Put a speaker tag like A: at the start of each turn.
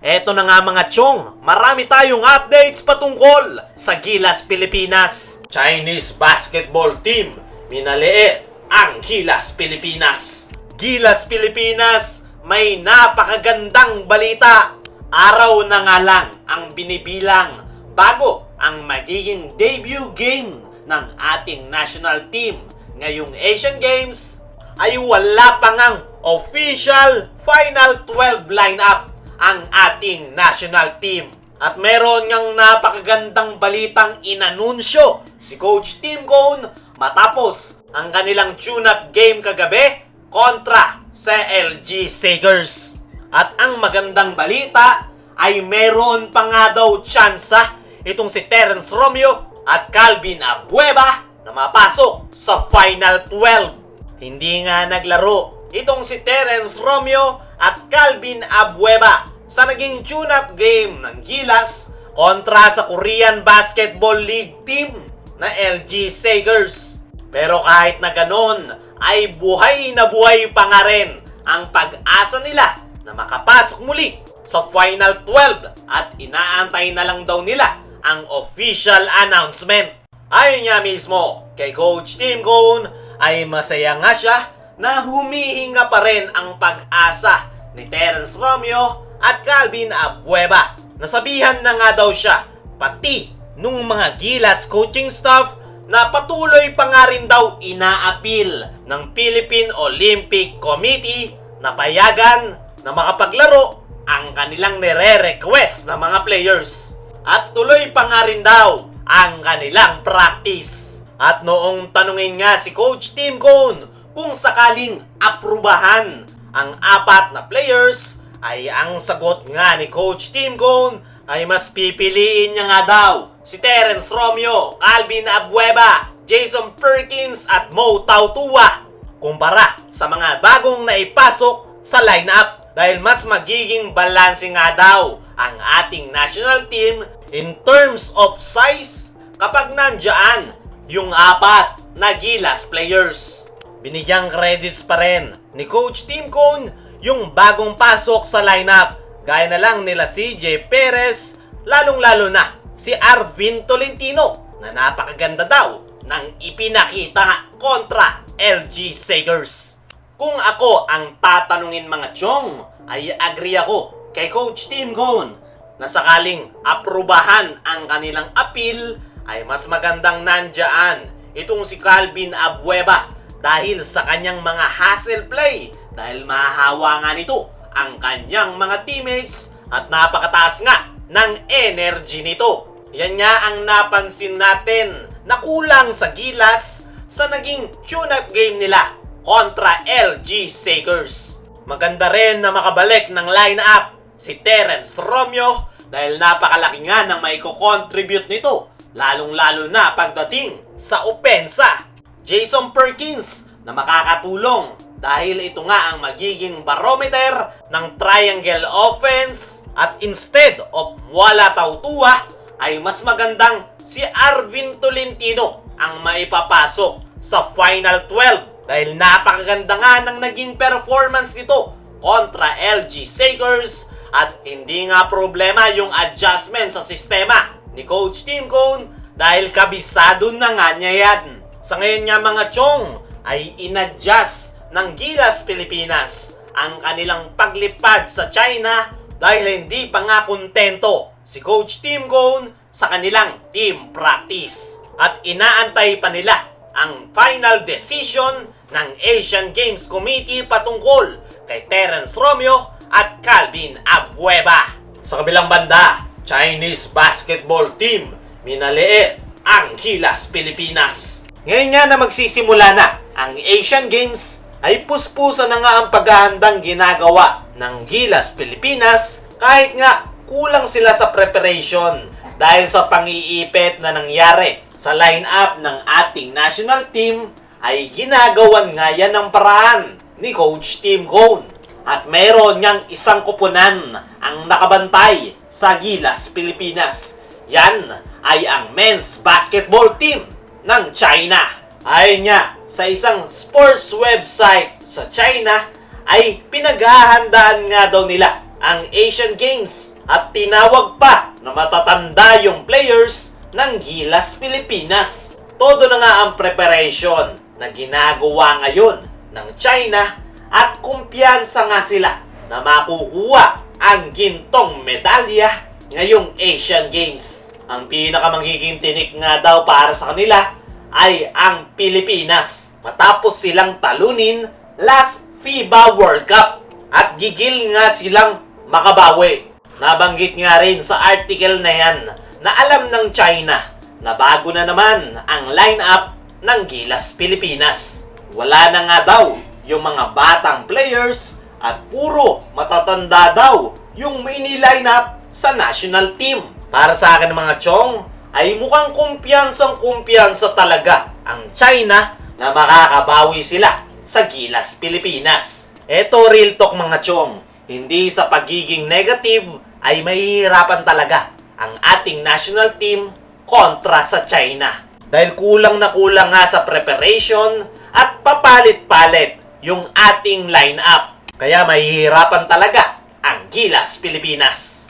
A: Eto na nga mga chong, marami tayong updates patungkol sa Gilas Pilipinas. Chinese basketball team, minaliit ang Gilas Pilipinas. Gilas Pilipinas, may napakagandang balita. Araw na nga lang ang binibilang bago ang magiging debut game ng ating national team ngayong Asian Games ay wala pa ngang official Final 12 lineup ang ating national team. At meron ngang napakagandang balitang inanunsyo si Coach Tim Cone matapos ang kanilang tune-up game kagabi kontra sa LG Sagers. At ang magandang balita ay meron pa nga daw tsansa itong si Terence Romeo at Calvin Abueva na mapasok sa Final 12. Hindi nga naglaro itong si Terence Romeo at Calvin Abueva sa naging tune-up game ng Gilas kontra sa Korean Basketball League team na LG Sagers. Pero kahit na ganon, ay buhay na buhay pa nga rin ang pag-asa nila na makapasok muli sa Final 12 at inaantay na lang daw nila ang official announcement. Ayon nga mismo kay Coach Tim Cone ay masaya nga siya na humihinga pa rin ang pag-asa ni Terence Romeo at Calvin Abueva. Nasabihan na nga daw siya pati nung mga Gilas coaching staff na patuloy pa nga rin daw ina-appeal ng Philippine Olympic Committee na payagan na makapaglaro ang kanilang nire-request na mga players. At tuloy pa nga rin daw ang kanilang practice. At noong tanungin nga si Coach Tim Cone kung sakaling aprubahan ang apat na players, ay ang sagot nga ni Coach Tim Cone ay mas pipiliin niya nga daw si Terence Romeo, Calvin Abueva, Jason Perkins at Mo Tautua kumpara sa mga bagong naipasok sa lineup dahil mas magiging balanse nga daw ang ating national team in terms of size kapag nandiyan yung apat na Gilas players. Binigyang credits pa rin ni Coach Tim Cone yung bagong pasok sa lineup gaya na lang nila CJ Perez, lalong-lalo na si Arvin Tolentino na napakaganda daw ng ipinakita kontra LG Sagers. Kung ako ang tatanungin mga chong, ay agree ako kay Coach Tim Cone na sakaling aprubahan ang kanilang appeal ay mas magandang nandyan itong si Calvin Abueva dahil sa kanyang mga hustle play dahil mahahawa nga nito ang kanyang mga teammates at napakataas nga ng energy nito. Yan nga ang napansin natin na kulang sa Gilas sa naging tune-up game nila kontra LG Sagers. Maganda rin na makabalik ng lineup si Terence Romeo dahil napakalaki nga ng maiko-contribute nito lalong-lalo na pagdating sa opensa. Jason Perkins na makakatulong dahil ito nga ang magiging barometer ng triangle offense at instead of wala Tautua ay mas magandang si Arvin Tolentino ang maipapasok sa Final 12 dahil napakaganda nga ng naging performance nito kontra LG Sagers at hindi nga problema yung adjustment sa sistema ni Coach Tim Cone dahil kabisado na nga niya yan. Sa ngayon nga mga chong ay inadjust ng Gilas Pilipinas ang kanilang paglipad sa China dahil hindi pa nga kontento si Coach Tim Cone sa kanilang team practice. At inaantay pa nila ang final decision ng Asian Games Committee patungkol kay Terence Romeo at Calvin Abueva. Sa kabilang banda, Chinese basketball team, minaliit ang Gilas Pilipinas. Ngayon nga na magsisimula na ang Asian Games ay puspusan na nga ang paghahandang ginagawa ng Gilas Pilipinas kahit nga kulang sila sa preparation dahil sa pang-iipit na nangyari sa lineup ng ating national team ay ginagawan nga yan ng paraan ni Coach Tim Cone. At meron ngang isang kupunan ang nakabantay sa Gilas Pilipinas. Yan ay ang men's basketball team ng China. Ayon nga sa isang sports website sa China ay pinaghahandaan nga daw nila ang Asian Games at tinawag pa na matatanda yung players ng Gilas Pilipinas. Todo na nga ang preparation na ginagawa ngayon ng China at kumpiyansa nga sila na makukuha ang gintong medalya ngayong Asian Games. Ang pinakamagiging tinik nga daw para sa kanila ay ang Pilipinas matapos silang talunin last FIBA World Cup at gigil nga silang makabawi. Nabanggit nga rin sa article na yan na alam ng China na bago na naman ang lineup ng Gilas Pilipinas. Wala na nga daw yung mga batang players at puro matatanda daw yung mini lineup sa national team. Para sa akin mga chong, ay mukhang kumpiyansang-kumpiyansa talaga ang China na makakabawi sila sa Gilas Pilipinas. Eto real talk mga chong, hindi sa pagiging negative ay mahihirapan talaga ang ating national team kontra sa China. Dahil kulang na kulang nga sa preparation at papalit-palit yung ating lineup. Kaya mahihirapan talaga ang Gilas Pilipinas.